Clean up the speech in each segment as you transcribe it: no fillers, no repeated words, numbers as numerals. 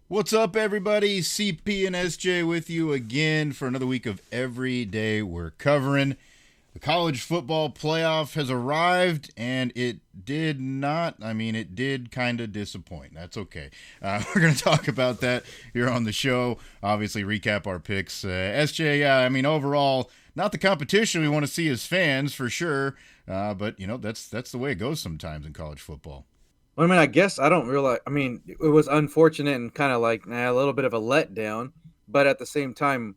What's up, everybody? CP and SJ with you again for another week of Every Day We're Covering. The college football playoff has arrived, and it did not, it did kind of disappoint. That's okay. We're going to talk about that here on the show. Obviously, recap our picks. SJ, overall, not the competition we want to see as fans, for sure. But that's the way it goes sometimes in college football. Well, I guess I don't realize. It was unfortunate and kind of like a little bit of a letdown, but at the same time,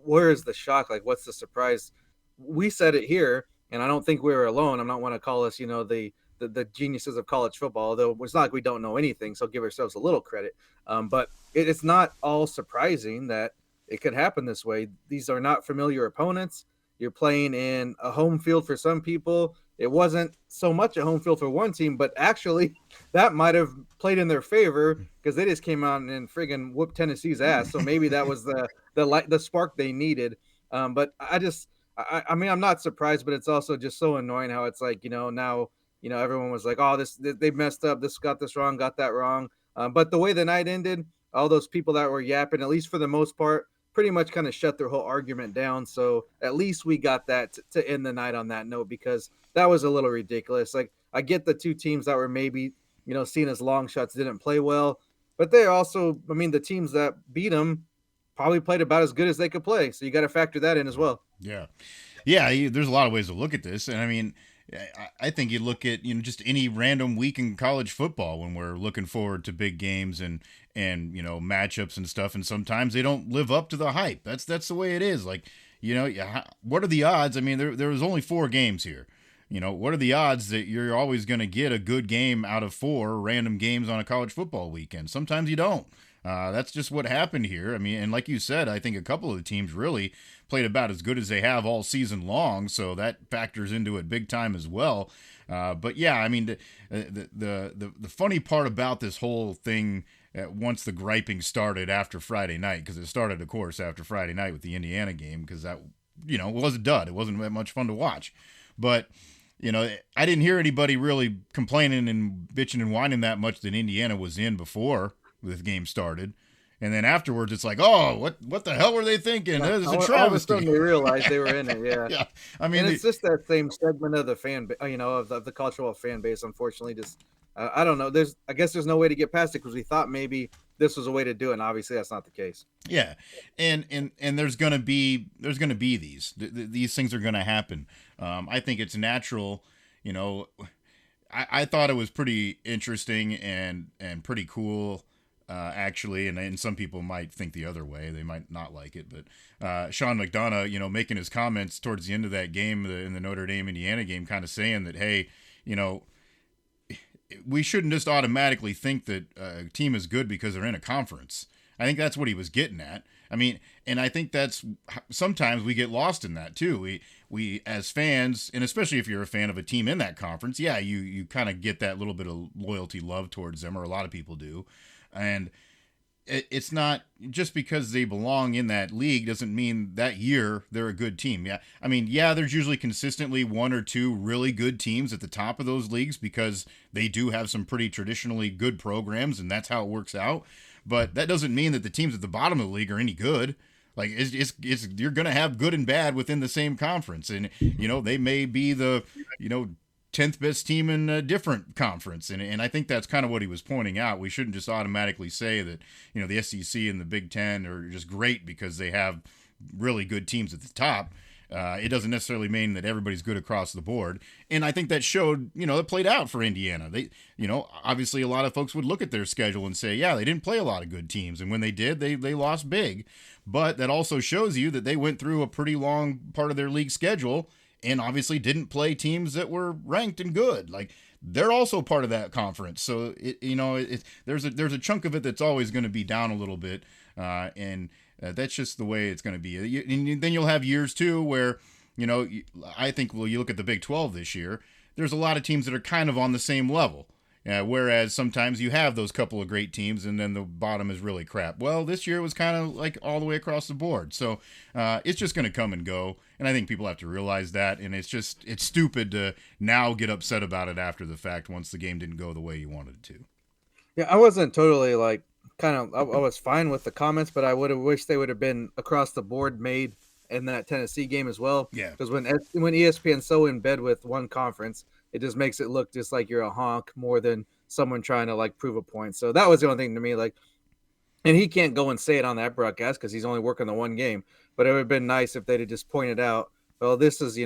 where is the shock? Like, what's the surprise? We said it here, and I don't think we were alone. I'm not want to call us, the geniuses of college football, although it's not like we don't know anything, so give ourselves a little credit. It's not all surprising that it could happen this way. These are not familiar opponents. You're playing in a home field for some people. It wasn't so much a home field for one team, but actually that might have played in their favor because they just came out and friggin' whooped Tennessee's ass. So maybe that was the spark they needed. But I'm not surprised, but it's also just so annoying how it's like now everyone was like, oh, they messed up, this got this wrong, got that wrong. But the way the night ended, all those people that were yapping, at least for the most part, pretty much kind of shut their whole argument down. So at least we got that to end the night on that note because that was a little ridiculous. Like I get the two teams that were maybe seen as long shots didn't play well, but they also, the teams that beat them probably played about as good as they could play. So you got to factor that in as well. Yeah. Yeah, there's a lot of ways to look at this. And I think you look at just any random week in college football when we're looking forward to big games and matchups and stuff, and sometimes they don't live up to the hype. That's the way it is. Like what are the odds? There was only 4 games here. What are the odds that you're always going to get a good game out of 4 random games on a college football weekend? Sometimes you don't. That's just what happened here. And like you said, I think a couple of the teams really played about as good as they have all season long, so that factors into it big time as well. But yeah, the funny part about this whole thing, once the griping started after Friday night, because it started, of course, after Friday night with the Indiana game, because that was a dud. It wasn't that much fun to watch, but. I didn't hear anybody really complaining and bitching and whining that much that Indiana was in before this game started. And then afterwards, it's like, oh, what the hell were they thinking? Yeah, It's a all of a travesty. sudden they realized they were in it. Yeah, Yeah. and it's just that same segment of the of the cultural fan base. Unfortunately, just I don't know. I guess there's no way to get past it because we thought maybe this was a way to do it, and obviously that's not the case. Yeah. And there's gonna be these things are gonna happen. I think it's natural. You know, I thought it was pretty interesting and pretty cool, actually. And some people might think the other way. They might not like it. But Sean McDonough, making his comments towards the end of that game, in the Notre Dame Indiana game, kind of saying that, hey, you know, we shouldn't just automatically think that a team is good because they're in a conference. I think that's what he was getting at. And I think that's sometimes we get lost in that too. We as fans, and especially if you're a fan of a team in that conference, yeah, you kind of get that little bit of loyalty, love towards them, or a lot of people do. And it's not just because they belong in that league doesn't mean that year they're a good team. Yeah, yeah, there's usually consistently 1 or 2 really good teams at the top of those leagues because they do have some pretty traditionally good programs, and that's how it works out. But that doesn't mean that the teams at the bottom of the league are any good. Like it's you're gonna have good and bad within the same conference, and they may be the 10th best team in a different conference. And I think that's kind of what he was pointing out. We shouldn't just automatically say that, the SEC and the Big Ten are just great because they have really good teams at the top. It doesn't necessarily mean that everybody's good across the board. And I think that showed, it played out for Indiana. They, obviously a lot of folks would look at their schedule and say, yeah, they didn't play a lot of good teams. And when they did, they lost big. But that also shows you that they went through a pretty long part of their league schedule and obviously didn't play teams that were ranked and good. Like they're also part of that conference. So there's a chunk of it that's always going to be down a little bit, and that's just the way it's going to be. And then you'll have years too where I think you look at the Big 12 this year. There's a lot of teams that are kind of on the same level. Whereas sometimes you have those couple of great teams and then the bottom is really crap. Well, this year it was kind of like all the way across the board. So it's just going to come and go. And I think people have to realize that. And it's stupid to now get upset about it after the fact once the game didn't go the way you wanted it to. Yeah, I wasn't totally like I was fine with the comments, but I would have wished they would have been across the board made in that Tennessee game as well. Yeah. Because when ESPN's so in bed with one conference, it just makes it look just like you're a honk more than someone trying to like prove a point. So that was the only thing to me. Like, and he can't go and say it on that broadcast because he's only working the one game. But it would have been nice if they'd have just pointed out, well, this is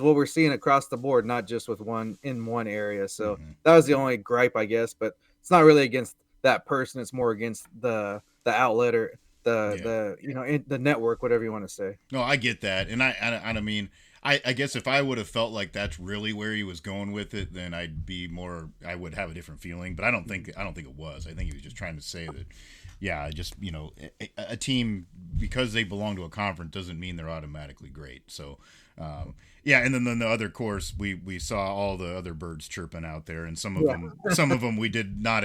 what we're seeing across the board, not just with one area. So Mm-hmm. that was the only gripe, I guess. But it's not really against that person; it's more against the outlet or Yeah. the network, whatever you want to say. No, I get that, and I mean, I guess if I would have felt like that's really where he was going with it, then I would have a different feeling. But I don't think it was. I think he was just trying to say that, yeah, just a team because they belong to a conference doesn't mean they're automatically great. So, yeah, and then the other course we saw all the other birds chirping out there, and some of them we did not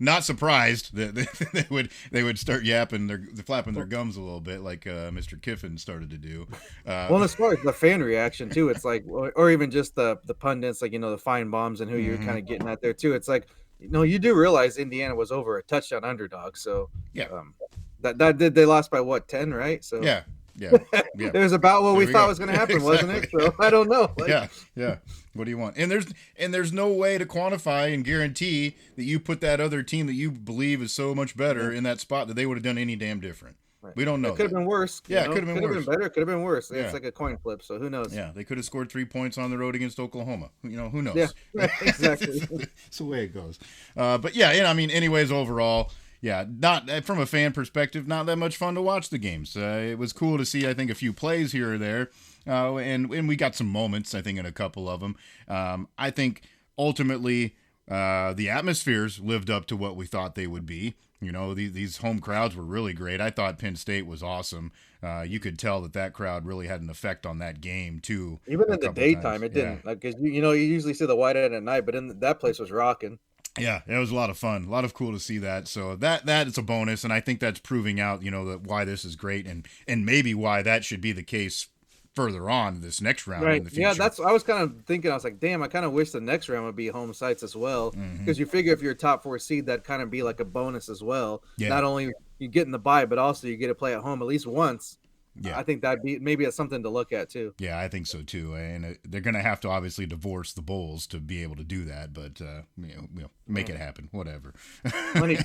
not surprised that they would start yapping their flapping their gums a little bit like Mr. Kiffin started to do. Well, as far as the fan reaction too, it's like, or even just the pundits, like the fine bombs and who you're Mm-hmm. kind of getting at there too. It's like, you do realize Indiana was over a touchdown underdog, so Yeah, um, that did they lost by what 10, right? So yeah, yeah, yeah. it was about what There we we thought go. was going to happen, wasn't it? Exactly. So I don't know. Like, Yeah, yeah. What do you want? And there's no way to quantify and guarantee that you put that other team that you believe is so much better in that spot that they would have done any damn different. right. We don't It know could have that. been worse. Yeah, it could have Could been have been worse. better. Could have been worse. It's Yeah, like a coin flip. So who knows? yeah. They could have scored 3 points on the road against Oklahoma. Who Yeah, knows? exactly. It's the way it goes. But yeah, I mean, anyways, overall, yeah, not from a fan perspective, not that much fun to watch the games. It was cool to see, I think, a few plays here or there, and we got some moments, I think, in a couple of them. I think ultimately the atmospheres lived up to what we thought they would be. These home crowds were really great. I thought Penn State was awesome. You could tell that crowd really had an effect on that game too. Even A in the couple times, daytime, it yeah. didn't. Like, 'cause you usually see the white at night, but that place was rocking. Yeah, it was a lot of fun. A lot of cool to see that. So that is a bonus, and I think that's proving out, that why this is great, and maybe why that should be the case further on this next round in Right. the Yeah, future. I was kind of thinking, I was like, damn, I kind of wish the next round would be home sites as well. Hmm. Because you figure if you're a top four seed, that kind of be like a bonus as well. Yeah, Not only you get in the bye, but also you get to play at home at least once. yeah, I think that'd be maybe it's something to look at too. yeah. I think so too. And they're going to have to obviously divorce the Bulls to be able to do that, but make Yeah. it happen. Whatever. Money,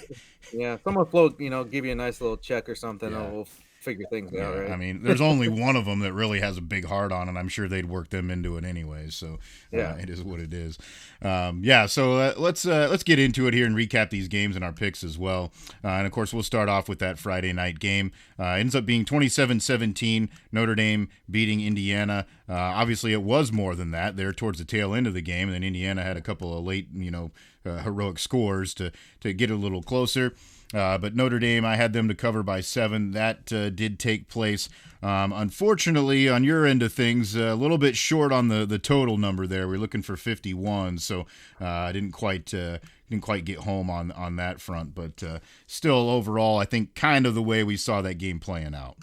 yeah, someone float, give you a nice little check or something, Yeah. and we'll figure things out, Yeah, I right? mean, there's only one of them that really has a big heart on it. I'm sure they'd work them into it anyway. So Yeah. it is what it is. Yeah, so let's get into it here and recap these games and our picks as well. And of course, we'll start off with that Friday night game. Ends up being 27-17. Notre Dame beating Indiana. Obviously, it was more than that there towards the tail end of the game, and then Indiana had a couple of late, heroic scores to get a little closer. But Notre Dame, I had them to cover by 7. That did take place. Unfortunately, on your end of things, a little bit short on the total number there. We're looking for 51, so I didn't quite get home on that front. But still, overall, I think kind of the way we saw that game playing out.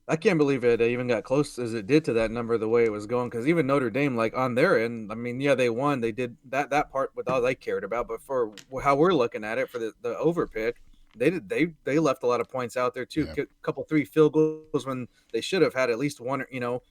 I can't believe it even got close as it did to that number the way it was going. Because even Notre Dame, like on their end, I mean, yeah, they won. They did that part with all they cared about. But for how we're looking at it for the over pick, they left a lot of points out there too. Yeah. Couple 3 field goals when they should have had at least one.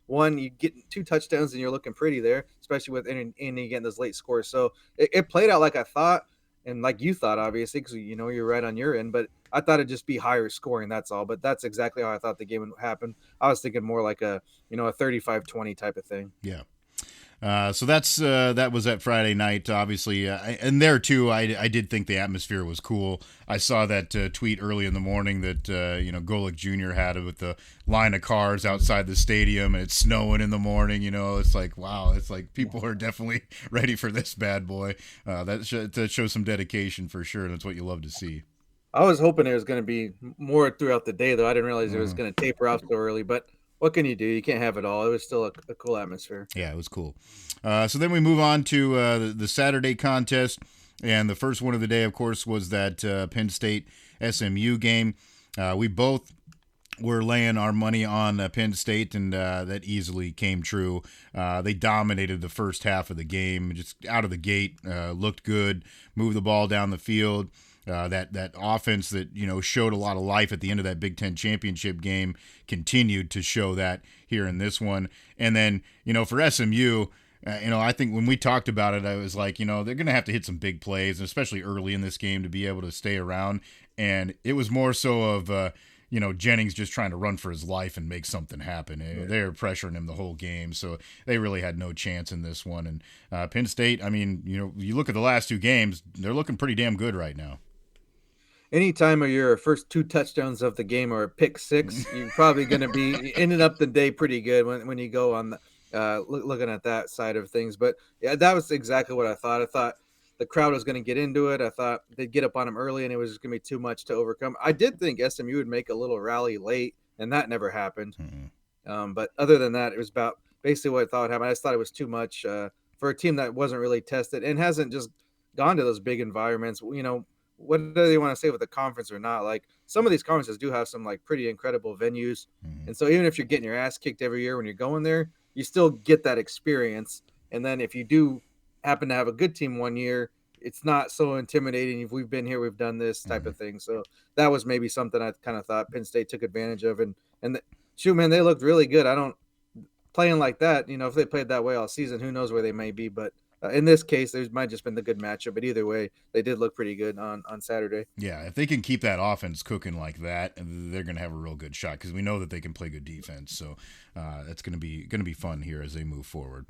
One you get 2 touchdowns and you're looking pretty there, especially with Indy getting those late scores. So it played out like I thought. And like you thought, obviously, because you're right on your end, but I thought it'd just be higher scoring. That's all. But that's exactly how I thought the game would happen. I was thinking more like a 35-20 type of thing. Yeah. So that was that Friday night, obviously, and there too, I did think the atmosphere was cool. I saw that tweet early in the morning that Golick Jr. had with the line of cars outside the stadium, and it's snowing in the morning. It's like wow, it's like people are definitely ready for this bad boy. That shows some dedication for sure. That's what you love to see. I was hoping it was going to be more throughout the day, though. I didn't realize it was Mhm. going to taper off so early. But what can you do? You can't have it all. It was still a cool atmosphere. Yeah, it was cool. So then we move on to the Saturday contest. And the first one of the day, of course, was that Penn State SMU game. We both were laying our money on Penn State, and that easily came true. They dominated the first half of the game, just out of the gate, looked good, moved the ball down the field. That offense that showed a lot of life at the end of that Big Ten championship game continued to show that here in this one. And then for SMU, I think when we talked about it, I was like, they're going to have to hit some big plays, especially early in this game, to be able to stay around. And it was more so of, Jennings just trying to run for his life and make something happen. They were pressuring him the whole game, so they really had no chance in this one. And Penn State, I mean, you look at the last two games, they're looking pretty damn good right now. Anytime of your first two touchdowns of the game or a pick six, you're probably going to be ending up the day pretty good when you go on the, looking at that side of things. But yeah, that was exactly what I thought. I thought the crowd was going to get into it. I thought they'd get up on them early, and it was just going to be too much to overcome. I did think SMU would make a little rally late, and that never happened. But other than that, it was about basically what I thought happened. I just thought it was too much for a team that wasn't really tested and hasn't just gone to those big environments. What do they want to say with the conference or not? Like some of these conferences do have some like pretty incredible venues. And so even if you're getting your ass kicked every year when you're going there, you still get that experience. And then if you do happen to have a good team one year, it's not so intimidating. If we've been here, we've done this type of thing. So that was maybe something I kind of thought Penn State took advantage of. And shoot, man, they looked really good. I don't playing like that. If they played that way all season, who knows where they may be. But in this case, there might just been the good matchup. But either way, they did look pretty good on Saturday. Yeah, if they can keep that offense cooking like that, they're going to have a real good shot because we know that they can play good defense. So that's going to be fun here as they move forward.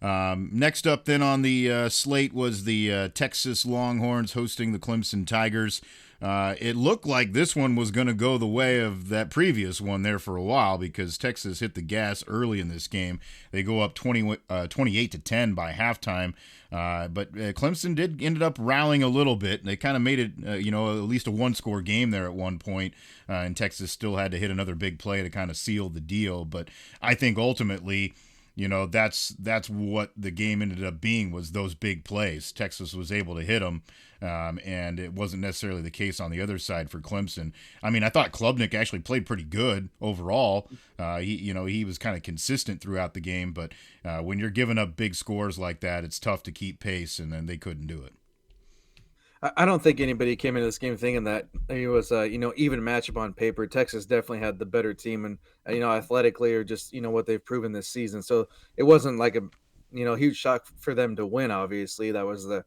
Next up, then on the slate was the Texas Longhorns hosting the Clemson Tigers. It looked like this one was going to go the way of that previous one there for a while because Texas hit the gas early in this game. They go up 28-10 by halftime. But Clemson ended up rallying a little bit. They kind of made it, at least a one-score game there at one point, and Texas still had to hit another big play to kind of seal the deal. But I think ultimately, that's what the game ended up being was those big plays. Texas was able to hit them, and it wasn't necessarily the case on the other side for Clemson. I mean, I thought Klubnik actually played pretty good overall. He was kind of consistent throughout the game, but when you're giving up big scores like that, it's tough to keep pace, and then they couldn't do it. I don't think anybody came into this game thinking that it was even matchup on paper. Texas definitely had the better team, and athletically or just what they've proven this season. So it wasn't like a huge shock for them to win. Obviously, that was the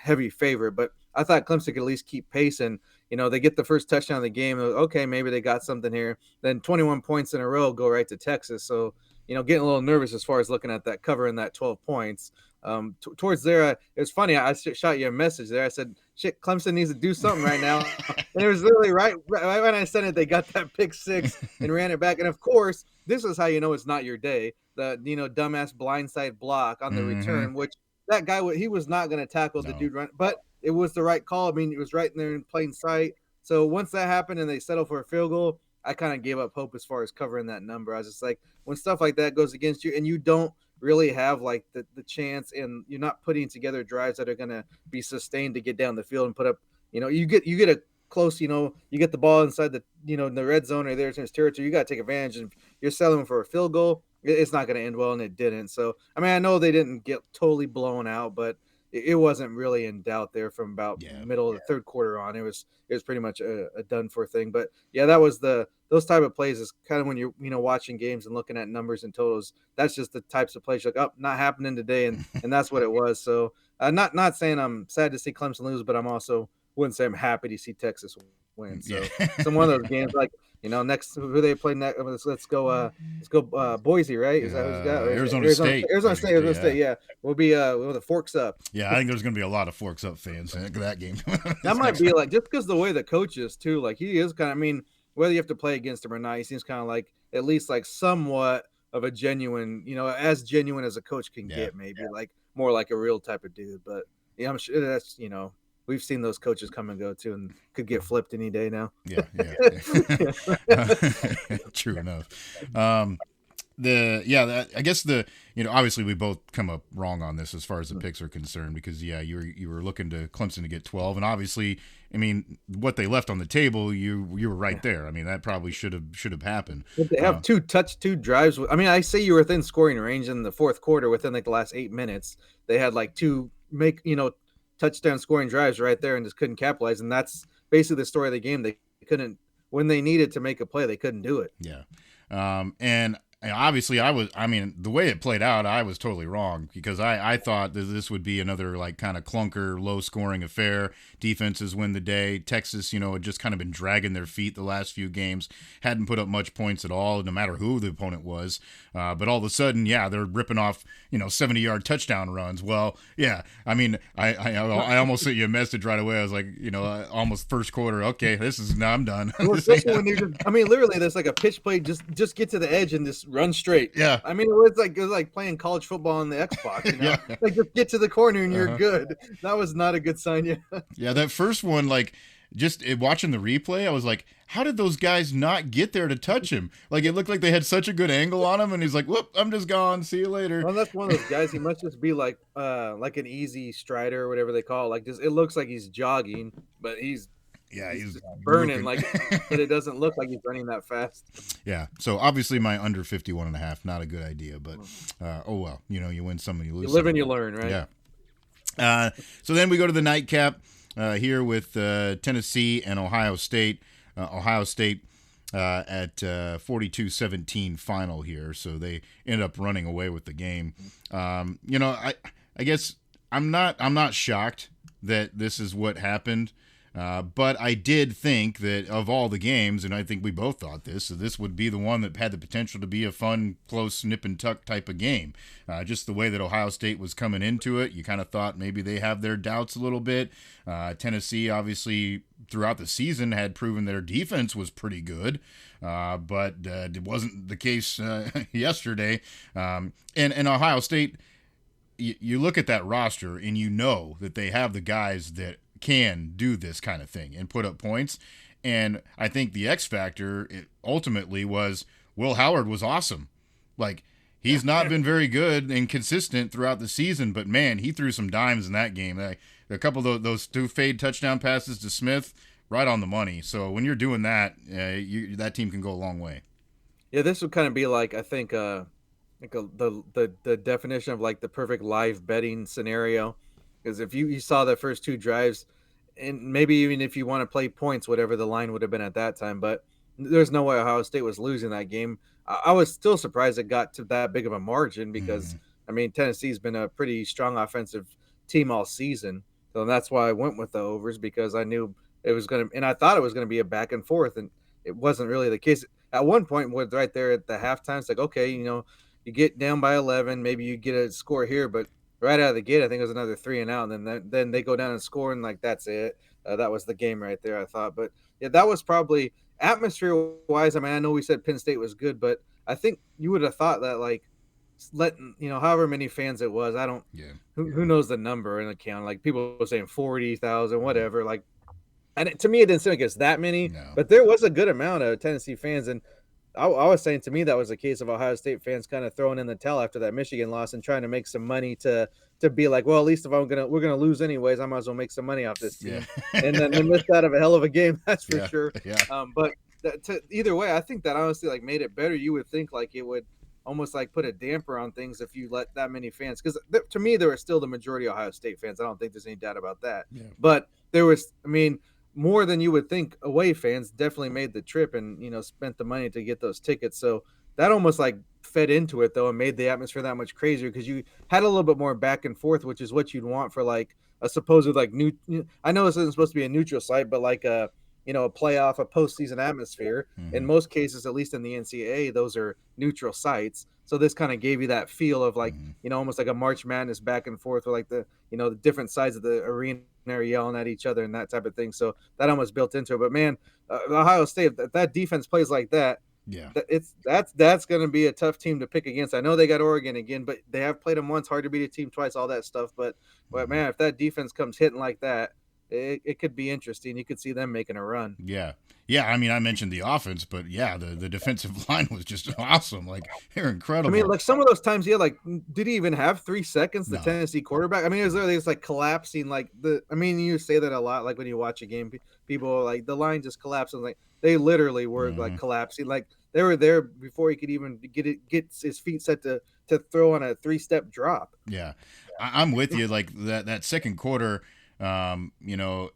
heavy favorite. But I thought Clemson could at least keep pace, and they get the first touchdown of the game. Okay, maybe they got something here. Then 21 points in a row go right to Texas. So getting a little nervous as far as looking at that cover and that 12 points. Towards there, it was funny. I shot you a message there. I said, "Shit, Clemson needs to do something right now." And it was literally right when I sent it, they got that pick six and ran it back. And of course, this is how you know it's not your day. The dumbass blindside block on the return, which that guy he was not going to tackle the dude run, but it was the right call. I mean, it was right in there in plain sight. So once that happened and they settled for a field goal, I kind of gave up hope as far as covering that number. I was just like, when stuff like that goes against you and you don't really have like the chance and you're not putting together drives that are going to be sustained to get down the field and put up, you get a close, you get the ball inside the, in the red zone or there's in his territory, you got to take advantage. And you're selling for a field goal, it's not going to end well, and it didn't. So, I mean, I know they didn't get totally blown out, but it wasn't really in doubt there from about middle of the third quarter on. It was pretty much a done for thing. But yeah, that was those type of plays is kind of when you're watching games and looking at numbers and totals. That's just the types of plays you're like, not happening today, and that's what it was. So not saying I'm sad to see Clemson lose, but I'm also wouldn't say I'm happy to see Texas win. So some one of those games like. Next who they play next? Let's go Boise, right? Is that who's got? Arizona State. Arizona State. Yeah, we'll be with the forks up. Yeah, I think there's going to be a lot of forks up fans in that game. That might be like just because the way the coach is too. Like he is kind of. I mean, whether you have to play against him or not, he seems kind of like at least like somewhat of a genuine, as genuine as a coach can get. Maybe like more like a real type of dude. But yeah, I'm sure that's we've seen those coaches come and go too, and could get flipped any day now. Yeah. True enough. I guess obviously we both come up wrong on this as far as the picks are concerned because you were looking to Clemson to get 12, and obviously, I mean, what they left on the table, you were right there. I mean, that probably should have happened. But they have two drives. I mean, I say you were within scoring range in the fourth quarter within like the last 8 minutes. They had like two touchdown scoring drives right there and just couldn't capitalize. And that's basically the story of the game. They couldn't, when they needed to make a play, they couldn't do it. Yeah. And obviously I mean, the way it played out, I was totally wrong because I thought that this would be another like kind of clunker, low scoring affair. Defenses win the day. Texas, had just kind of been dragging their feet the last few games, hadn't put up much points at all, no matter who the opponent was. But all of a sudden, yeah, they're ripping off, 70-yard touchdown runs. Well, yeah, I mean, I almost sent you a message right away. I was like, almost first quarter. Okay, now I'm done. Well, especially when literally, there's like a pitch play, just get to the edge and just run straight. Yeah. I mean, it was like playing college football on the Xbox. Yeah. Like just get to the corner and you're good. That was not a good sign yet. Yeah, that first one, like, just watching the replay, I was like, how did those guys not get there to touch him? Like, it looked like they had such a good angle on him, and he's like, whoop, I'm just gone. See you later. Well, that's one of those guys. He must just be like an easy strider or whatever they call it. Like, just it looks like he's jogging, but he's he's just burning. looking. But it doesn't look like he's running that fast. Yeah, so obviously my under 51.5, not a good idea, but oh well, you win some and you lose. You live some. and you learn, right? Yeah. So then we go to the nightcap here with Tennessee and Ohio State. Ohio State at 42-17 final here, so they end up running away with the game. I guess I'm not shocked that this is what happened. But I did think that of all the games, and I think we both thought this would be the one that had the potential to be a fun, close, nip and tuck type of game. Just the way that Ohio State was coming into it, you kind of thought maybe they have their doubts a little bit. Tennessee, obviously, throughout the season had proven their defense was pretty good, but it wasn't the case yesterday. And Ohio State, you look at that roster and you know that they have the guys that can do this kind of thing and put up points. And I think the X factor ultimately was Will Howard was awesome. Like, he's not been very good and consistent throughout the season, but man, he threw some dimes in that game. A couple of those two fade touchdown passes to Smith, right on the money. So when you're doing that, that team can go a long way. Yeah, this would kind of be like, I think the definition of like the perfect live betting scenario. Because if you saw the first two drives, and maybe even if you want to play points, whatever the line would have been at that time, but there's no way Ohio State was losing that game. I was still surprised it got to that big of a margin because, I mean, Tennessee's been a pretty strong offensive team all season. So that's why I went with the overs, because I knew it was going to, and I thought it was going to be a back and forth, and it wasn't really the case. At one point, right there at the halftime, it's like, okay, you get down by 11, maybe you get a score here, but right out of the gate, I think it was another 3 and out, and then they go down and score, and like that's it. That was the game right there, I thought. But yeah, that was probably atmosphere wise. I mean, I know we said Penn State was good, but I think you would have thought that like letting however many fans it was. I don't. Yeah. Who knows the number in the count? Like people were saying 40,000, whatever. Like, and to me, it didn't seem like it's that many, No. but there was a good amount of Tennessee fans, and I was saying to me that was a case of Ohio State fans kind of throwing in the towel after that Michigan loss and trying to make some money to be like, well, at least if we're gonna lose anyways, I might as well make some money off this team. Yeah. And then they missed out of a hell of a game, that's for sure. Yeah. But either way, I think that honestly like made it better. You would think like it would almost like put a damper on things if you let that many fans, because to me there were still the majority of Ohio State fans. I don't think there's any doubt about that. Yeah. But there was, I mean, more than you would think, away fans definitely made the trip and spent the money to get those tickets. So that almost like fed into it though and made the atmosphere that much crazier, because you had a little bit more back and forth, which is what you'd want for like a supposed like new. I know this isn't supposed to be a neutral site, but like a playoff, a postseason atmosphere. Mm-hmm. In most cases, at least in the NCAA, those are neutral sites. So this kind of gave you that feel of like almost like a March Madness back and forth with like the the different sides of the arena are yelling at each other and that type of thing. So that almost built into it. But man, Ohio State, that defense plays like that. Yeah, that's going to be a tough team to pick against. I know they got Oregon again, but they have played them once. Hard to beat a team twice. All that stuff. But man, if that defense comes hitting like that, it could be interesting. You could see them making a run. Yeah. I mean, I mentioned the offense, but yeah, the defensive line was just awesome. Like, they're incredible. I mean, like some of those times, like, did he even have 3 seconds? The No. Tennessee quarterback. I mean, it was literally just like collapsing. Like you say that a lot. Like when you watch a game, people are like the line just collapses. Like they literally were like collapsing. Like they were there before he could even get his feet set to throw on a 3-step drop. Yeah, I'm with you. Like that second quarter. You know,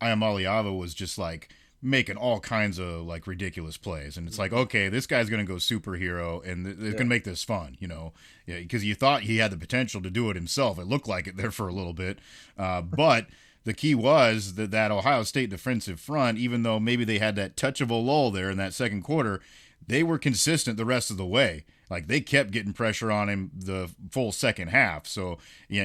Ayamaliava was just like making all kinds of like ridiculous plays, and it's like, Mhm. okay, this guy's gonna go superhero, and they're Yeah. gonna make this fun, you know, because you thought he had the potential to do it himself. It looked like it there for a little bit, but the key was that Ohio State defensive front, even though maybe they had that touch of a lull there in that second quarter, they were consistent the rest of the way. Like they kept getting pressure on him the full second half. So yeah,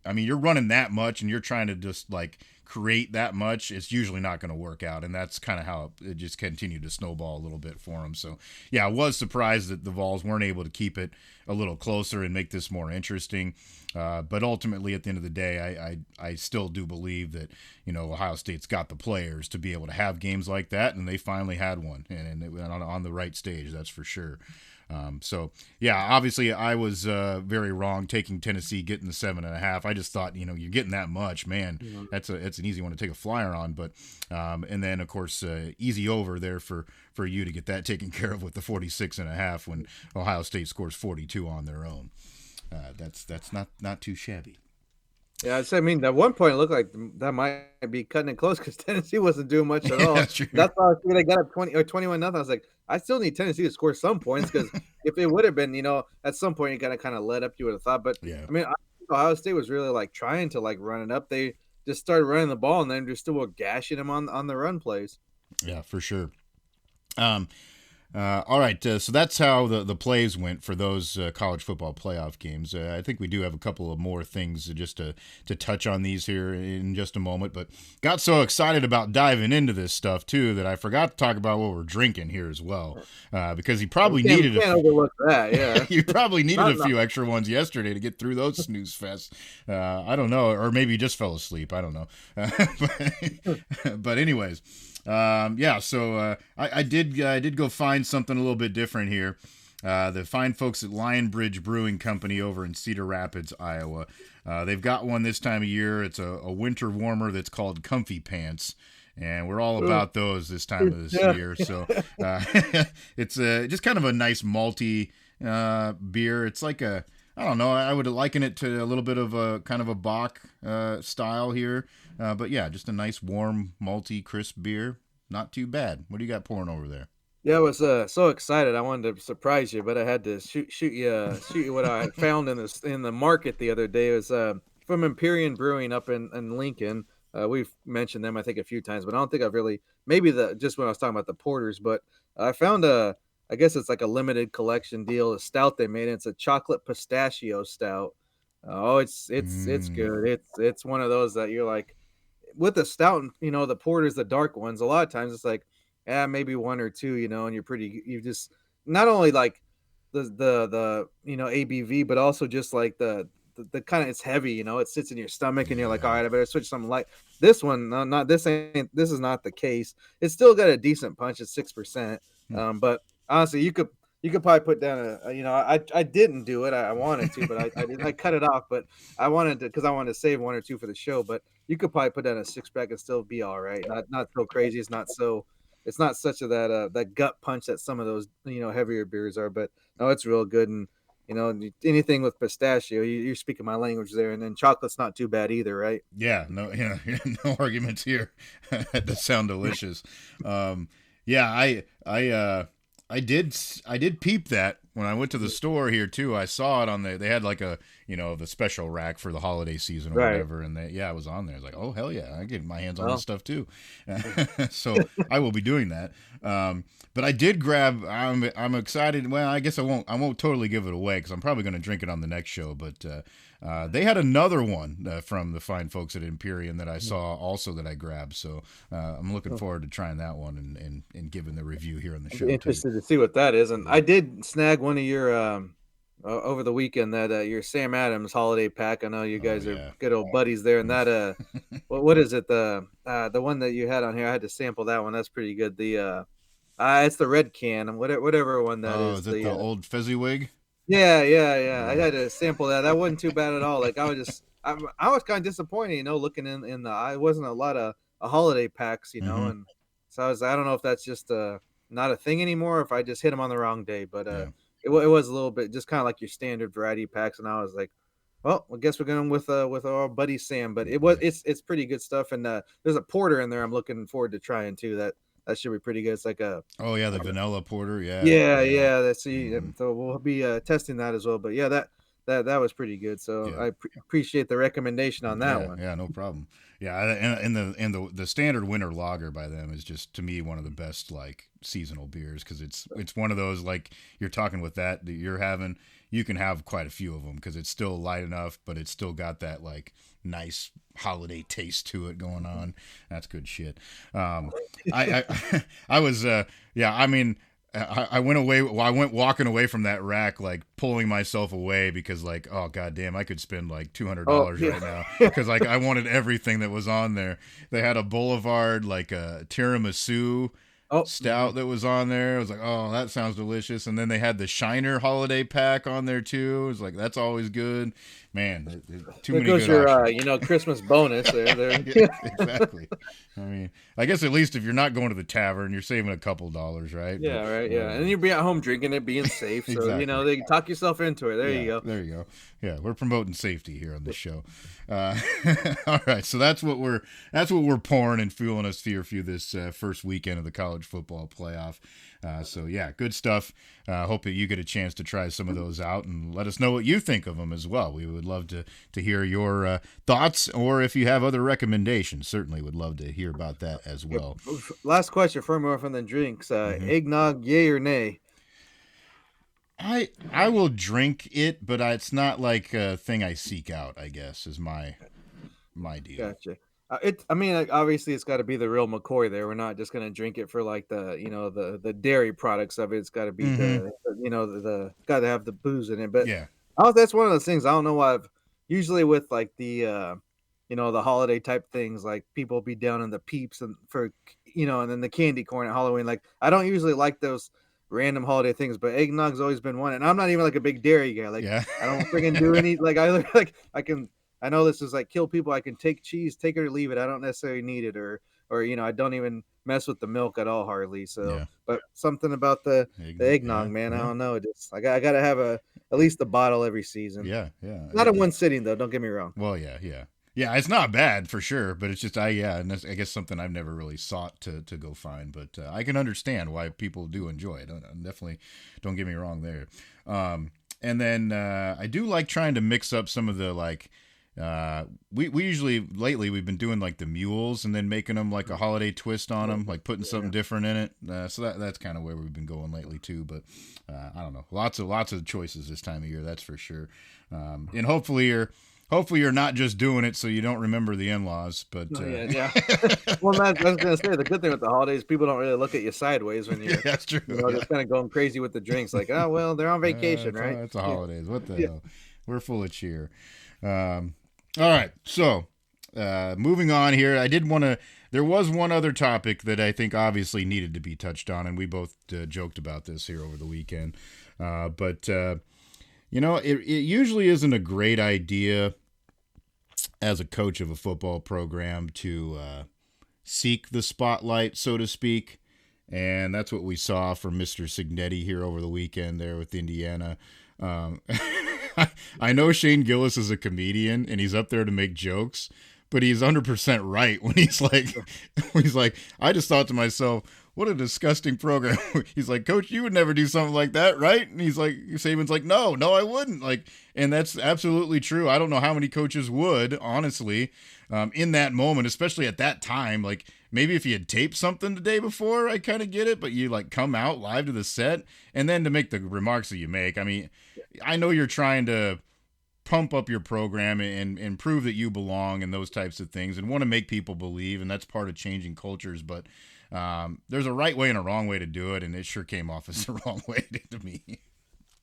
I mean, you're running that much and you're trying to just like create that much. It's usually not going to work out, and that's kind of how it just continued to snowball a little bit for him. So yeah, I was surprised that the Vols weren't able to keep it a little closer and make this more interesting. But ultimately, at the end of the day, I still do believe that Ohio State's got the players to be able to have games like that, and they finally had one, and it went on the right stage. That's for sure. So yeah, obviously I was very wrong taking Tennessee getting the 7.5. I just thought you're getting that much, man. Mhm. It's an easy one to take a flyer on, but and then of course easy over there for you to get that taken care of with the 46.5 when Ohio State scores 42 on their own. That's not too shabby. Yeah, so, I mean, at one point, it looked like that might be cutting it close because Tennessee wasn't doing much at Yeah, all. that's true. That's why I figured they got up 20 or 21 nothing. I was like, I still need Tennessee to score some points because if it would have been, at some point you gotta kinda let up, you would have thought. But Yeah, I mean, Ohio State was really like trying to like run it up. They just started running the ball and then just still were gashing them on the run plays. yeah, for sure. Um, all right, so that's how the plays went for those college football playoff games. I think we do have a couple of more things just to touch on these here in just a moment, but got so excited about diving into this stuff too that I forgot to talk about what we're drinking here as well, because he We probably can't we needed a can't few. overlook that. Yeah, You probably needed not a enough. few extra ones yesterday to get through those snooze fests. I don't know, or maybe you just fell asleep. I don't know. But anyways, yeah. So I did go find something a little bit different here. The fine folks at Lion Bridge Brewing Company over in Cedar Rapids, Iowa. They've got one this time of year. It's a winter warmer that's called Comfy Pants, and we're all about those this time of this Yeah. year. So uh, it's just kind of a nice malty beer. It's like a I don't know. I would liken it to a little bit of a kind of a Bach style here, but yeah, just a nice warm malty crisp beer. Not too bad. What do you got pouring over there? Yeah, I was, so excited. I wanted to surprise you, but I had to shoot you what I had found in the market the other day. It was, from Empyrean Brewing up in Lincoln. We've mentioned them, I think, a few times, but I don't think I've really maybe the just when I was talking about the porters, but I found I guess it's like a limited collection deal, a stout they made. It's a chocolate pistachio stout. Oh, it's Mm, good. It's one of those that you're like with the stout, the porters, the dark ones, a lot of times it's like, yeah, maybe one or two, and you just not only like the ABV, but also just like the kind of it's heavy, it sits in your stomach and you're like, all yeah. right, I better switch something light. This one, no, not this is not the case. It's still got a decent punch at 6%. Hmm. But honestly, you could probably put down I didn't do it. I wanted to, but I cut it off, but I wanted to because I wanted to save one or two for the show, but you could probably put down a six pack and still be all right. Not so crazy. It's not such a that gut punch that some of those heavier beers are. But no, it's real good. And anything with pistachio, you're speaking my language there. And then chocolate's not too bad either, right? Yeah, no, yeah, no arguments here. That does sound delicious. Yeah, I did peep that when I went to the store here too. I saw it on they had like a the special rack for the holiday season or Right. whatever, and yeah, it was on there. I was like, oh hell yeah, I get my hands on this Well, stuff too. So I will be doing that. But I did grab. I'm excited. Well, I guess I won't totally give it away because I'm probably going to drink it on the next show. But they had another one from the fine folks at Imperium that I saw also that I grabbed. So I'm looking forward to trying that one and giving the review here on the I'd be show too. interested to see what that is. And Yeah. I did snag one of your over the weekend that your Sam Adams holiday pack. I know you Oh guys are yeah. good old buddies there, and that what is it the one that you had on here? I had to sample that one. That's pretty good. It's the red can, whatever one that Oh, is. is it the old Fezziwig? Yeah, yeah, yeah. I Yeah. had to sample that. That wasn't too bad at all. Like I was kind of disappointed, looking in the eye. It wasn't a lot of holiday packs, Mm-hmm. and so I don't know if that's just not a thing anymore, or if I just hit them on the wrong day. But Yeah. it was a little bit just kind of like your standard variety packs, and I was like, Well, I guess we're going with our buddy Sam, but Yeah. it's pretty good stuff, and there's a porter in there I'm looking forward to trying too. That should be pretty good. It's like a Oh yeah, the vanilla porter. Yeah, yeah, yeah, yeah. That's see, hmm so we'll be testing that as well. But yeah, that was pretty good. So yeah. I appreciate the recommendation on that Yeah, one. yeah, no problem. Yeah, and the standard winter lager by them is just to me one of the best like seasonal beers because it's one of those like you're talking with that you're having you can have quite a few of them because it's still light enough but it's still got that like nice holiday taste to it going on. That's good shit. Um, I I was yeah I mean I went away. Well, I went walking away from that rack, like pulling myself away because, like, oh goddamn, I could spend like two hundred Oh dollars yeah. right now because, like, I wanted everything that was on there. They had a Boulevard, like a tiramisu Oh, stout that was on there. I was like, oh, that sounds delicious. And then they had the Shiner holiday pack on there too. It was like that's always good. Man, too there many goes good your options. Christmas bonus there. Yeah, There. exactly. I mean, I guess at least if you're not going to the tavern, you're saving a couple dollars, right? But Yeah, right. Yeah, and you'll be at home drinking it, being safe. So exactly. they can talk yourself into it. There you Yeah, go. there you go. Yeah, we're promoting safety here on this show. Uh, all right, so that's what we're pouring and fueling us through this first weekend of the college football playoff. So yeah, good stuff. Hope that you get a chance to try some of those out and let us know what you think of them as well. We would love to hear your thoughts, or if you have other recommendations, certainly would love to hear about that as Yep. well. Last question for more from the drinks. hmm Eggnog, yay or nay? I will drink it, but it's not like a thing I seek out. I guess is my deal. Gotcha. I mean, like, obviously, it's got to be the real McCoy. There, we're not just gonna drink it for like the dairy products of it. It's got to be hmm the got to have the booze in it. But Yeah. that's one of those things. I don't know why. I've usually with like the holiday type things, like people be down in the peeps and and then the candy corn at Halloween. Like I don't usually like those random holiday things, but eggnog's always been one. And I'm not even like a big dairy guy. Like Yeah. I don't friggin' do any like I like I can I know this is like kill people. I can take cheese, take it or leave it. I don't necessarily need it, or I don't even mess with the milk at all hardly. So, yeah. but something about the eggnog, Yeah. man, I Yeah. don't know. I got to have at least a bottle every season. Yeah. Yeah. Not in one sitting though. Don't get me wrong. Well, yeah. Yeah. Yeah. It's not bad for sure, but it's just yeah, and that's I guess something I've never really sought to go find, but I can understand why people do enjoy it. Definitely, don't get me wrong there. And then I do like trying to mix up some of the like. We usually lately we've been doing like the mules and then making them like a holiday twist on them, like putting something Yeah. different in it. So that's kind of where we've been going lately too. But I don't know, lots of choices this time of year, that's for sure. And hopefully you're not just doing it so you don't remember the in-laws. But Oh, yeah, yeah. Well, I was gonna say the good thing with the holidays, people don't really look at you sideways when yeah, you're, that's true. Yeah, just kind of going crazy with the drinks. Like, oh well, they're on vacation, right? it's the Yeah, holidays. What the yeah. hell? We're full of cheer. All right, so moving on here, I did want to. There was one other topic that I think obviously needed to be touched on, and we both joked about this here over the weekend. But it usually isn't a great idea as a coach of a football program to seek the spotlight, so to speak. And that's what we saw from Mr. Signetti here over the weekend there with Indiana. Um, I know Shane Gillis is a comedian and he's up there to make jokes, but he's 100% right when he's like, I just thought to myself, what a disgusting program. He's like, Coach, you would never do something like that, right? And he's like, Saban's like, no, I wouldn't. Like, and that's absolutely true. I don't know how many coaches would, honestly, in that moment, especially at that time. Like, maybe if you had taped something the day before, I kind of get it, but you like come out live to the set and then to make the remarks that you make. I mean, I know you're trying to pump up your program and prove that you belong and those types of things and want to make people believe, and that's part of changing cultures. But there's a right way and a wrong way to do it, and it sure came off as the wrong way to me.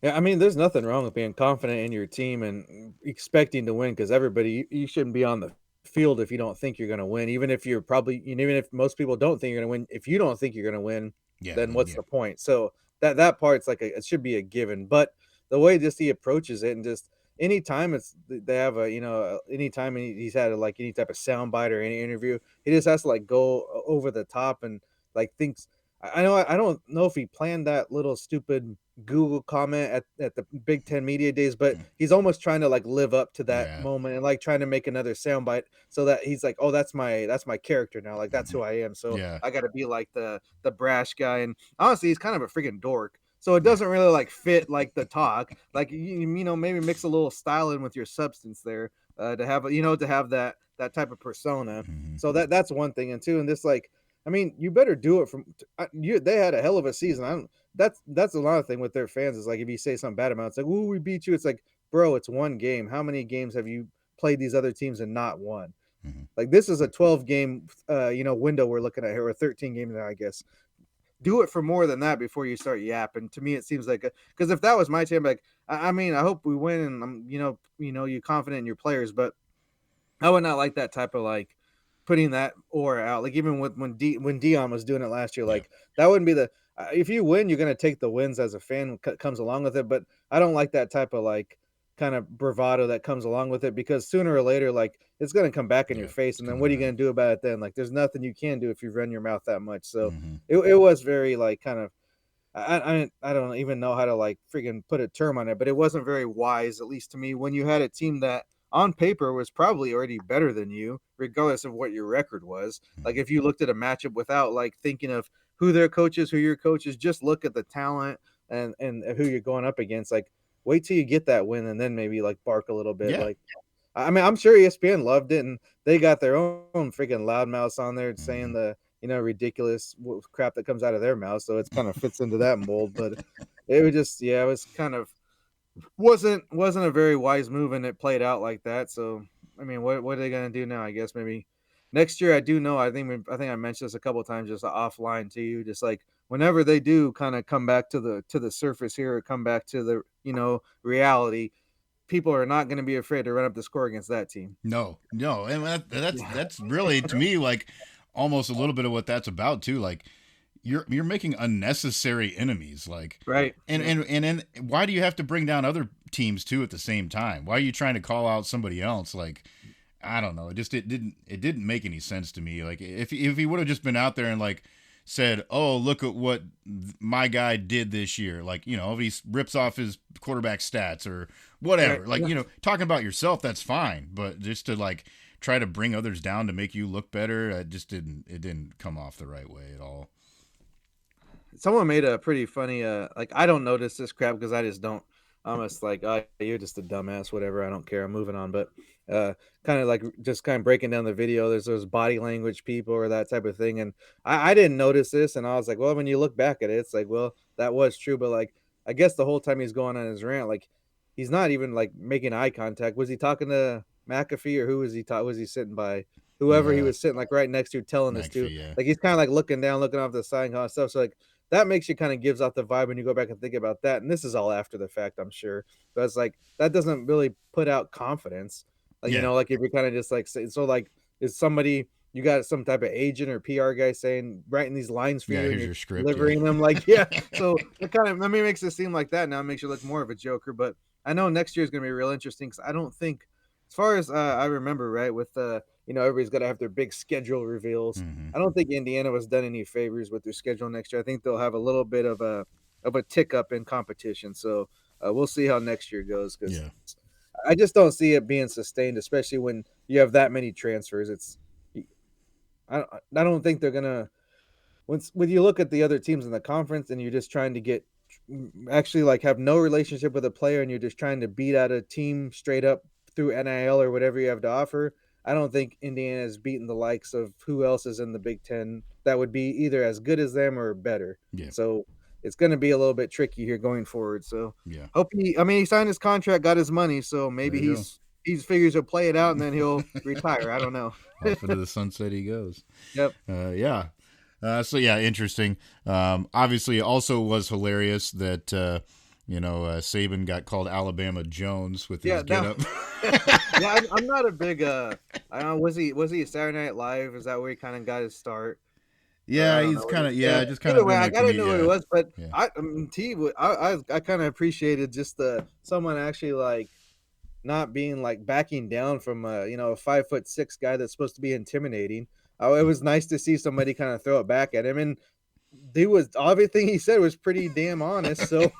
Yeah, I mean, there's nothing wrong with being confident in your team and expecting to win because everybody, you shouldn't be on the field if you don't think you're going to win. Even if you're probably, even if most people don't think you're going to win, if you don't think you're going to win, Yeah, then then what's yeah, the point? So that part's like it should be a given. But the way just he approaches it and just anytime they have anytime he's had like any type of soundbite or any interview, he just has to like go over the top and like thinks. I know I don't know if he planned that little stupid Google comment at the Big Ten media days, but he's almost trying to like live up to that Yeah. moment and like trying to make another soundbite so that he's like, oh, that's my character now. Like that's Mhm. who I am. So Yeah. I got to be like the brash guy. And honestly, he's kind of a freaking dork. So it Yeah. doesn't really like fit like the talk. Like maybe mix a little style in with your substance there to have to have that type of persona. Mhm. So that's one thing. And two, and this like, I mean, you better do it from you. They had a hell of a season. I don't that's a lot of thing with their fans is like if you say something bad about it, it's like, "Ooh, we beat you." It's like, bro, it's one game. How many games have you played these other teams and not won? Mhm. Like this is a 12 game window we're looking at here, or 13 games now, I guess. Do it for more than that before you start yapping. To me, it seems like because if that was my team, like I mean, I hope we win, and I'm you confident in your players, but I would not like that type of like putting that aura out. Like even with when Dion was doing it last year, Yeah. like that wouldn't be the if you win, you're gonna take the wins as a fan comes along with it. But I don't like that type of like kind of bravado that comes along with it because sooner or later, like it's gonna come back in your Yeah. face, It's and then coming what are you around. gonna do about it then? Like there's nothing you can do if you run your mouth that much. So Mhm. it was very like kind of I don't even know how to like freaking put a term on it, but it wasn't very wise, at least to me, when you had a team that on paper was probably already better than you, regardless of what your record was. Like Mhm. if you looked at a matchup without like thinking of who their coaches, who your coaches, just look at the talent and who you're going up against. Like wait till you get that win and then maybe like bark a little bit. Yeah. Like I mean, I'm sure ESPN loved it, and they got their own freaking loudmouths on there saying Mhm. the ridiculous crap that comes out of their mouth. So it's kind of fits into that mold. But it was just, yeah, it was kind of wasn't a very wise move, and it played out like that. So I mean, what are they gonna do now? I guess maybe next year. I do know. I think I mentioned this a couple of times just offline to you. Just like whenever they do kind of come back to the surface here, or come back to the reality, people are not going to be afraid to run up the score against that team. No, no, and that's Yeah. that's really to me like almost a little bit of what that's about too. Like you're making unnecessary enemies. Like, Right. and Yep. why do you have to bring down other teams too at the same time? Why are you trying to call out somebody else? Like, I don't know. It didn't make any sense to me. Like if he would have just been out there and like said, "Oh, look at what my guy did this year." Like, if he rips off his quarterback stats or Right. whatever. Like, Yeah. talking about yourself, that's fine, but just to like try to bring others down to make you look better, it didn't come off the right way at all. Someone made a pretty funny like I don't notice this crap because I just don't. I'm just like, oh, you're just a dumbass, whatever. I don't care. I'm moving on. But uh kind of like just kind of breaking down the video, there's those body language people or that type of thing. And I didn't notice this, and I was like, well, when you look back at it, it's like, well, that was true. But like I guess the whole time he's going on his rant, like he's not even like making eye contact. Was he talking to McAfee or who was he sitting by? Whoever he Uh, was sitting like right next to telling this to. McAfee, yeah, Like he's kind of like looking down, looking off the side and kind of stuff. So like that makes you kind of gives off the vibe when you go back and think about that. And this is all after the fact, I'm sure. But it's like that doesn't really put out confidence. Like, yeah, like if you're kind of just like so like is somebody you got some type of agent or PR guy saying writing these lines for yeah. you and Here's you're your script, yeah. delivering them like yeah. So it kind of makes it seem like that now. It makes you look more of a joker. But I know next year is gonna be real interesting because I don't think as far as I remember, right, with everybody's gotta have their big schedule reveals. Hmm. I don't think Indiana was done any favors with their schedule next year. I think they'll have a little bit of a tick up in competition. So we'll see how next year goes because Yeah, I just don't see it being sustained, especially when you have that many transfers. I don't think they're gonna when you look at the other teams in the conference and you're just trying to get actually like have no relationship with a player and you're just trying to beat out a team straight up through NIL or whatever you have to offer. I don't think Indiana has beaten the likes of who else is in the Big Ten that would be either as good as them or better. yeah, So it's going to be a little bit tricky here going forward. So yeah. hope I mean, he signed his contract, got his money, so There maybe you he figures he'll play it out and then he'll retire. I don't know. go. Off into the sunset he goes. Yep. Yeah. So yeah, interesting. Obviously, it also was hilarious that Saban got called Alabama Jones with his Yeah. get Now, up. yeah, I'm not a big. I don't know. Was he Saturday Night Live? Is that where he kind of got his start? Or Yeah, I don't he's know. kind of Yeah. just kind Either of way, been I like gotta know who it yeah, was, but yeah, I mean, I kind of appreciated just the someone actually like not being like backing down from a 5'6" guy that's supposed to be intimidating. It was nice to see somebody kind of throw it back at him, and everything he said was pretty damn honest. So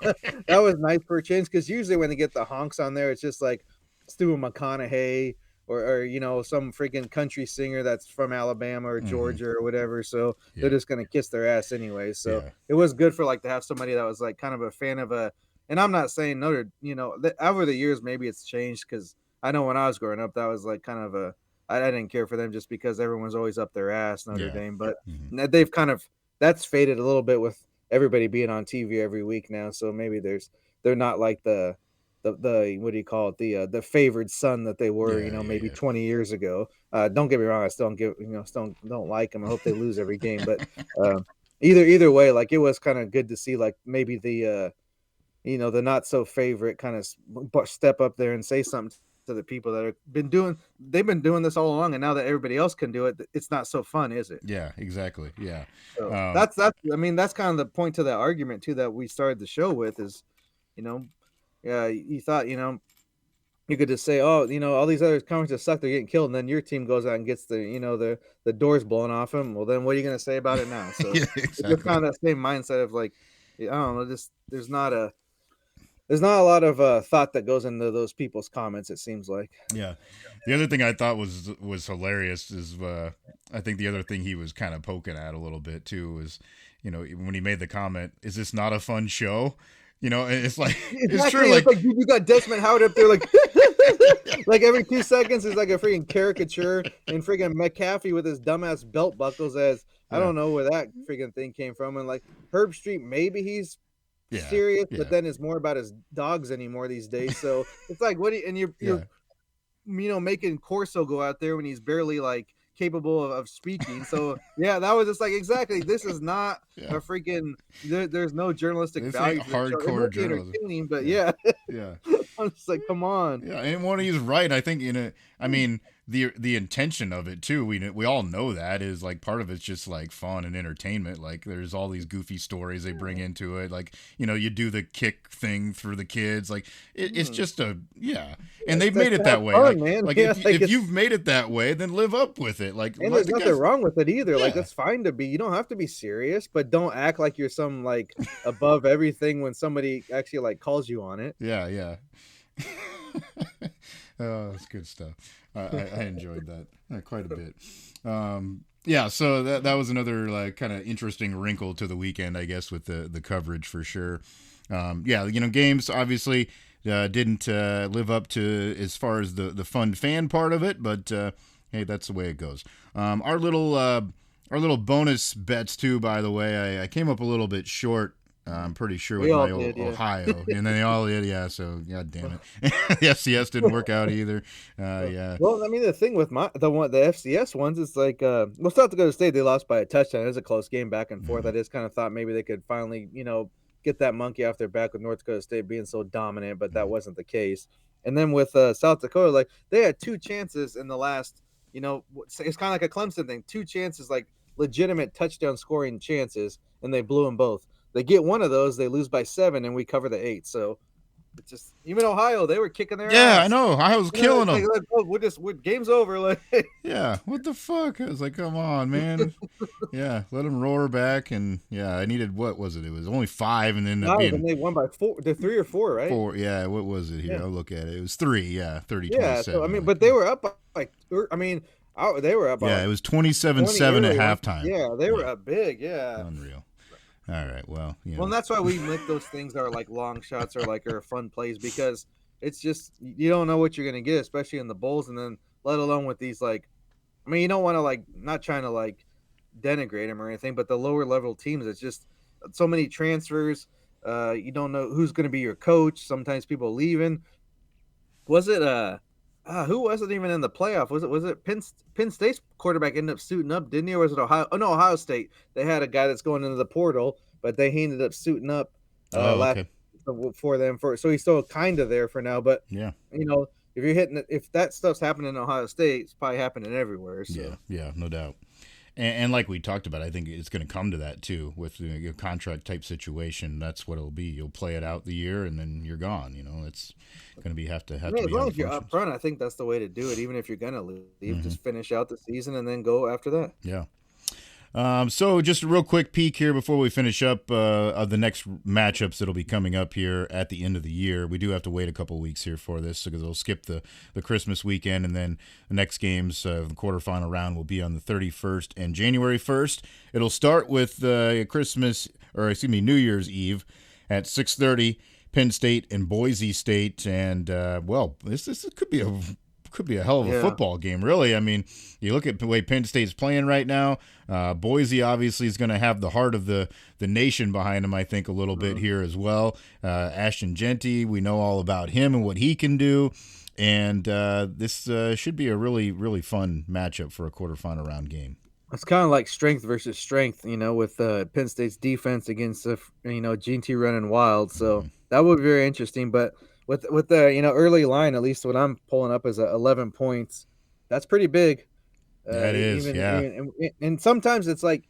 that was nice for a change. Because usually when they get the honks on there, it's just like Stu McConaughey or some freaking country singer that's from Alabama or Mm-hmm. Georgia or whatever. So they're Yeah. just gonna kiss their ass anyway. So Yeah. it was good for like to have somebody that was like kind of a fan of a. And I'm not saying Notre, over the years maybe it's changed because I know when I was growing up that was like kind of a. I didn't care for them just because everyone's always up their ass Notre Yeah. Dame, but Mm-hmm. they've kind of that's faded a little bit with everybody being on TV every week now. So maybe they're not like the what do you call it, the favored son that they were, Yeah. Yeah. maybe Yeah. 20 years ago. Don't get me wrong, I still don't still don't like them. I hope they lose every game, but um, either way, like it was kind of good to see like maybe the not so favorite kind of step up there and say something to the people that have they've been doing this all along, and now that everybody else can do it, it's not so fun, is it? Yeah. Exactly. Yeah. So Um, that's I mean that's kind of the point to that argument too that we started the show with is, you know, yeah, you thought you could just say, oh, all these other conferences suck, they're getting killed, and then your team goes out and gets the doors blown off them. Well, then what are you going to say about it now? So yeah. it's just Exactly. kind of that same mindset of like, I don't know, just there's not a lot of thought that goes into those people's comments. It seems like. Yeah. The other thing I thought was hilarious is I think the other thing he was kind of poking at a little bit too was, when he made the comment, "Is this not a fun show?" And it's like it's true. Exactly. It's Like, like you got Desmond Howard up there, like, like every 2 seconds is like a freaking caricature, and freaking McAfee with his dumbass belt buckles. As I yeah, don't know where that freaking thing came from, and like Herb Street, maybe he's yeah, serious, but yeah, then it's more about his dogs anymore these days. So it's like, what do you, and you're yeah, making Corso go out there when he's barely like capable of speaking. So yeah, that was just like exactly. This is not a yeah. freaking. There's no journalistic This ain't value to the show. It hardcore might be journalism. entertaining, but Yeah, yeah, yeah. I'm just like, come on. Yeah, and when he's right, I think I mean the intention of it too. We all know that is like part of it's just like fun and entertainment. Like there's all these goofy stories they bring into it. Like you do the kick thing through the kids. Like it's Hmm. just yeah, and Yeah, they've that's made it to have that way. fun, man. Like Yeah, like if it's you've made it that way, then live up with it. Like and let there's the nothing guys. wrong with it either. Like Yeah, that's fine to be. You don't have to be serious, but don't act like you're some like above everything when somebody actually like calls you on it. yeah, yeah. Oh, that's good stuff. I enjoyed that quite a bit. Yeah, so that was another like kind of interesting wrinkle to the weekend, I guess, with the coverage for sure. Yeah, games obviously didn't live up to as far as the fun fan part of it, but hey, that's the way it goes. Our little bonus bets too. By the way, I came up a little bit short. I'm pretty sure with We all my did, yeah. Ohio, and then they all did. Yeah, so god damn it, the FCS didn't work out either. Yeah, Well, I mean, the thing with the FCS ones is like, well, South Dakota State, they lost by a touchdown. It was a close game back and forth. mm-hmm. I just kind of thought maybe they could finally, get that monkey off their back with North Dakota State being so dominant, but that wasn't the case. And then with South Dakota, like they had two chances in the last, it's kind of like a Clemson thing, two chances, like legitimate touchdown scoring chances, and they blew them both. They get one of those, they lose by 7, and we cover the 8. So it's just even Ohio, they were kicking their Yeah, I ass. know. I was killing It's them. like, oh, game's over. Like, Yeah, what the fuck? I was like, come on, man. Yeah, let them roar back, and yeah, I needed what was it? It was only 5, and ended up 5, being and they won by 4. They're 3 or 4, right? 4. Yeah, what was it here? Yeah, I'll look at it. It was 3. Yeah, 30 yeah. So I 27. mean, Like, but they were up by like, I mean, they were up by yeah, like it was 20 27-7 at early. halftime. Yeah, they were Yeah, up big. Yeah. unreal. All right, well, Well, and that's why we make those things are like long shots or like are fun plays because it's just you don't know what you're gonna get, especially in the bowls, and then let alone with these like, I mean, you don't want to like not trying to like denigrate them or anything, but the lower level teams, it's just so many transfers. You don't know who's going to be your coach. Sometimes people leaving. Was it who wasn't even in the playoff? Was it Penn State's quarterback ended up suiting up, didn't he? Or was it Ohio? Oh no, Ohio State. They had a guy that's going into the portal, but they ended up suiting up oh, last okay. for them for so he's still kind of there for now. But Yeah, if you're hitting it, if that stuff's happening in Ohio State, it's probably happening everywhere. yeah, So yeah, no doubt. And like we talked about, I think it's going to come to that too with your contract type situation. That's what it'll be. You'll play it out the year, and then you're gone. It's going to be have to I have to mean, as be how long it as you're up functions. front, I think that's the way to do it. Even if you're gonna leave, Hmm. just finish out the season and then go after that. Yeah. So just a real quick peek here before we finish up of the next matchups that'll be coming up here at the end of the year. We do have to wait a couple weeks here for this because we'll skip the Christmas weekend, and then the next games, the quarterfinal round, will be on the 31st and January 1st. It'll start with New Year's Eve at 6:30. Penn State and Boise State, and this could be a hell of a Yeah. football game, really. I mean, you look at the way Penn State's playing right now. Boise obviously is going to have the heart of the nation behind him, I think, a little bit here as well. Ashton Genty, we know all about him and what he can do. And this should be a really, really fun matchup for a quarterfinal round game. It's kind of like strength versus strength, with Penn State's defense against GT running wild. So that would be very interesting. But with the early line, at least what I'm pulling up is 11 points. That's pretty big. That is, yeah. And sometimes it's like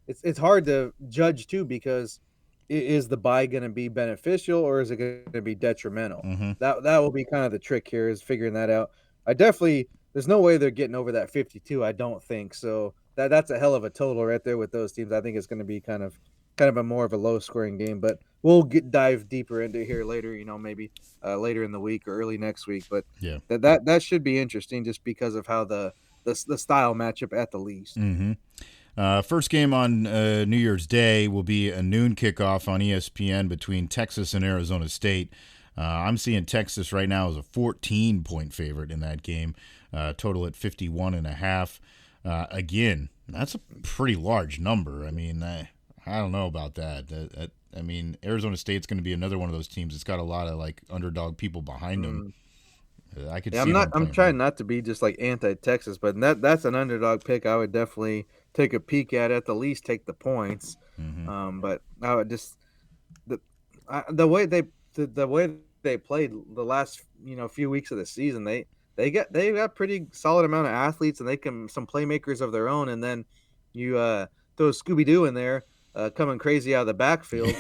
it's hard to judge too, because is the buy going to be beneficial or is it going to be detrimental? Mm-hmm. That will be kind of the trick here, is figuring that out. There's no way they're getting over that 52. I don't think so. That's a hell of a total right there with those teams. I think it's going to be kind of a more of a low scoring game, but we'll dive deeper into here later. Maybe later in the week or early next week. But Yeah. that should be interesting just because of how the style matchup at the least. Mm-hmm. First game on New Year's Day will be a noon kickoff on ESPN between Texas and Arizona State. I'm seeing Texas right now as a 14-point favorite in that game, total at 51.5. Again, that's a pretty large number. I mean, I don't know about that. I mean, Arizona State's going to be another one of those teams that's got a lot of like underdog people behind them. I could see them. I'm trying not to be just like anti-Texas, but that's an underdog pick. I would definitely take a peek at the least take the points. Mm-hmm. But I would just the way they played the last few weeks of the season, they got pretty solid amount of athletes, and they can some playmakers of their own, and then you throw Scooby Doo in there coming crazy out of the backfield.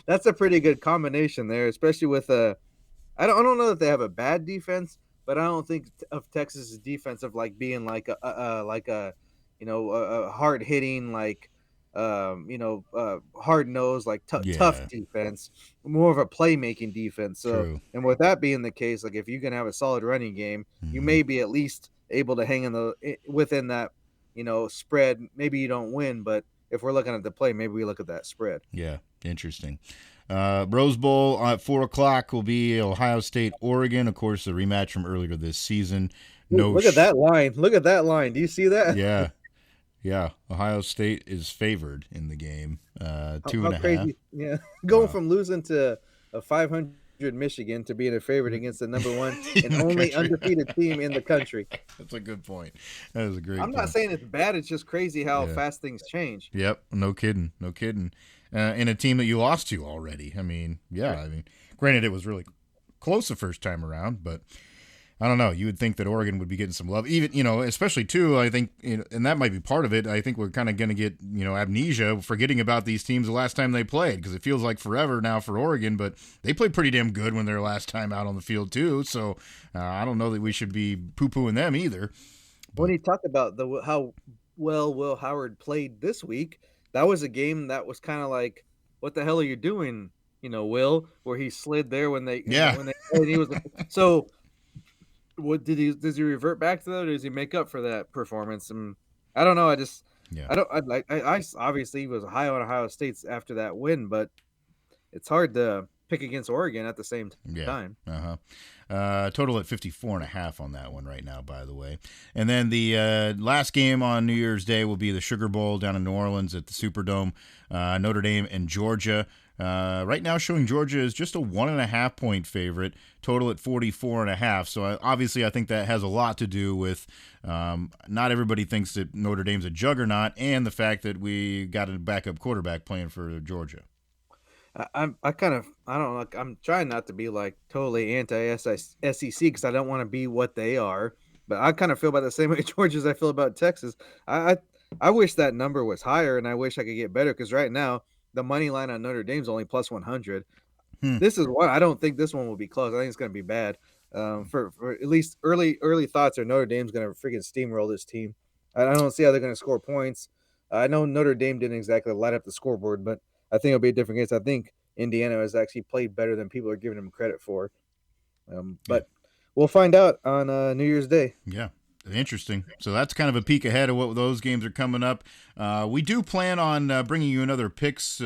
That's a pretty good combination there, especially with I don't know that they have a bad defense, but I don't think of Texas's defense of like being like a hard hitting hard nosed like tough Yeah, defense, more of a playmaking defense. So, true. and with that being the case, like if you can have a solid running game, you Mm-hmm. may be at least able to hang within that spread. Maybe you don't win, but if we're looking at the play, maybe we look at that spread. Yeah, interesting. Rose Bowl at 4 o'clock will be Ohio State, Oregon. Of course, the rematch from earlier this season. No, Look at that line. Look at that line. Do you see that? yeah, yeah. Ohio State is favored in the game. Two How and a half. crazy. Yeah. Going Wow. from losing to a 500 Michigan to being a favorite against the number one In and the only country. undefeated team in the country. That's a good point. That is a great I'm not point. saying it's bad. It's just crazy how Yeah. fast things change. Yep. No kidding. No kidding. In a team that you lost to already. I mean, yeah. I mean, granted, it was really close the first time around, but I don't know. You would think that Oregon would be getting some love, even especially too. I think, and that might be part of it. I think we're kind of going to get amnesia, forgetting about these teams the last time they played, because it feels like forever now for Oregon. But they played pretty damn good when their last time out on the field too. So I don't know that we should be poo pooing them either. When But you talk about how well Will Howard played this week, that was a game that was kind of like, what the hell are you doing, Will? Where he slid there when they yeah, when they and he was so. What does he revert back to that, or does he make up for that performance? And I don't know. yeah, I don't I obviously was high on Ohio State's after that win, but it's hard to pick against Oregon at the same yeah. time. Total at 54.5 on that one right now, by the way. And then the last game on New Year's Day will be the Sugar Bowl down in New Orleans at the Superdome. Notre Dame and Georgia. Right now, showing Georgia is just a 1.5-point favorite. Total at 44.5. So obviously, I think that has a lot to do with not everybody thinks that Notre Dame's a juggernaut, and the fact that we got a backup quarterback playing for Georgia. I don't like, I'm trying not to be like totally anti SEC because I don't want to be what they are, but I kind of feel about the same way Georgia as I feel about Texas. I I, I wish that number was higher, and I wish I could get better, because right now the money line on Notre Dame's only plus 100. Hmm. This is one I don't think this one will be close. I think it's going to be bad. For at least early thoughts are Notre Dame's going to freaking steamroll this team. I don't see how they're going to score points. I know Notre Dame didn't exactly light up the scoreboard, but I think it'll be a different case. I think Indiana has actually played better than people are giving them credit for. Yeah. But we'll find out on New Year's Day. Yeah. Interesting. So that's kind of a peek ahead of what those games are coming up. We do plan on bringing you another picks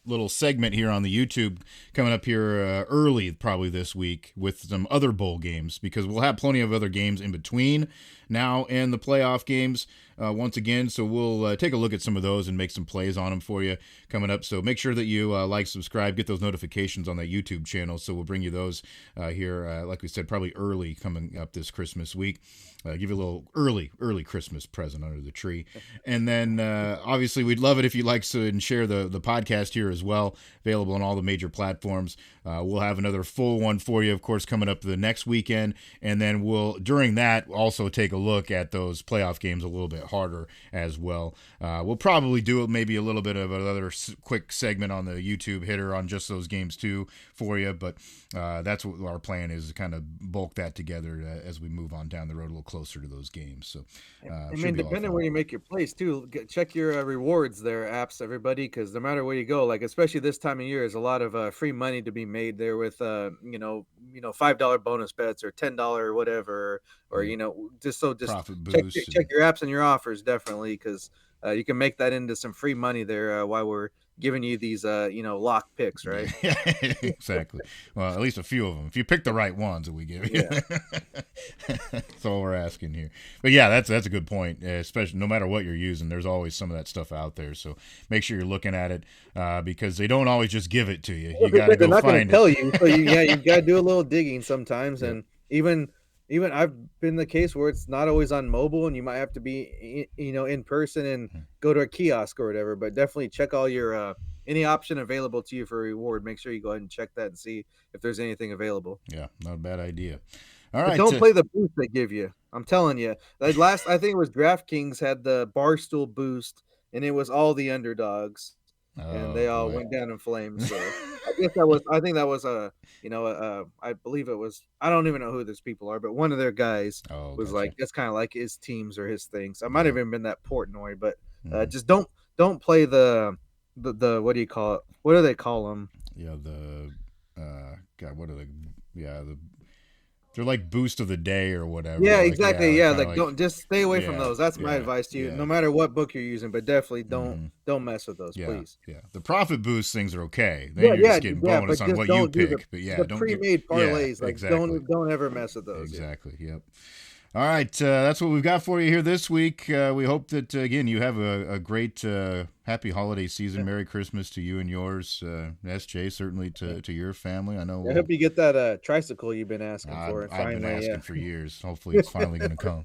little segment here on the YouTube coming up here early, probably this week, with some other bowl games, because we'll have plenty of other games in between now and the playoff games once again. So we'll take a look at some of those and make some plays on them for you coming up. So make sure that you like, subscribe, get those notifications on that YouTube channel. So we'll bring you those here, like we said, probably early coming up this Christmas week. Give you a little early Christmas present under the tree. And then obviously we'd love it if you like and share the podcast here as well, available on all the major platforms. We'll have another full one for you, of course, coming up the next weekend. And then we'll, during that, also take a look at those playoff games a little bit harder as well. We'll probably do maybe a little bit of another quick segment on the YouTube hitter on just those games too for you. But that's what our plan is, to kind of bulk that together as we move on down the road a little closer to those games. So I mean, depending where you make your plays too, check your rewards there, apps, everybody, because no matter where you go, like especially this time of year, there's a lot of free money to be made there with $5 bonus bets or $10 whatever, or just profit check boost check your apps and your offers definitely, because you can make that into some free money there while we're giving you these lock picks, right? Exactly. Well, at least a few of them. If you pick the right ones that we give you. Yeah. That's all we're asking here. But yeah, that's a good point. Especially no matter what you're using, there's always some of that stuff out there. So make sure you're looking at it because they don't always just give it to you. You got to They're go not going find to tell it. you, so you got to do a little digging sometimes, Yep. and even I've been the case where it's not always on mobile, and you might have to be in person and go to a kiosk or whatever. But definitely check all your any option available to you for reward. Make sure you go ahead and check that and see if there's anything available. Yeah, not a bad idea. All But right. don't play the boost they give you. I'm telling you. Like I think it was DraftKings had the Barstool boost, and it was all the underdogs, and Oh they all boy. went down in flames. So I think that was I believe it was, I don't even know who these people are, but one of their guys Oh, was gotcha. like, that's kind of like his teams or his things. I might have Yep. even been that Portnoy, but Mm-hmm. just don't play the what do you call it? What do they call them? Yeah. God, what are the? Yeah, they're like boost of the day or whatever. Yeah, Like yeah, exactly. like Yeah, kind of like like don't just stay away from yeah, those. That's my yeah, advice to you. yeah. No matter what book you're using, but definitely don't Mm-hmm. don't mess with those, Yeah, please. yeah. The profit boost things are okay. Then Yeah, you're yeah, just getting yeah, bonus but on just what you don't do pick. But yeah, the don't get. pre-made Yeah, parlays. Like exactly, don't ever mess with those. Yeah. exactly. Yep. All right, that's what we've got for you here this week. We hope that again you have a great happy holiday season. Merry Christmas to you and yours, SJ. Certainly to your family. I know I hope you get that tricycle you've been asking for, and I've been finally, asking for years. Hopefully, it's finally going to come.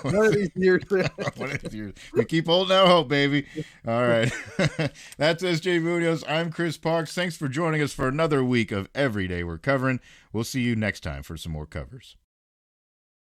one of these years. We keep holding out hope, baby. All right. That's SJ Munoz. I'm Chris Parks. Thanks for joining us for another week of Every Day We're Covering. We'll see you next time for some more covers.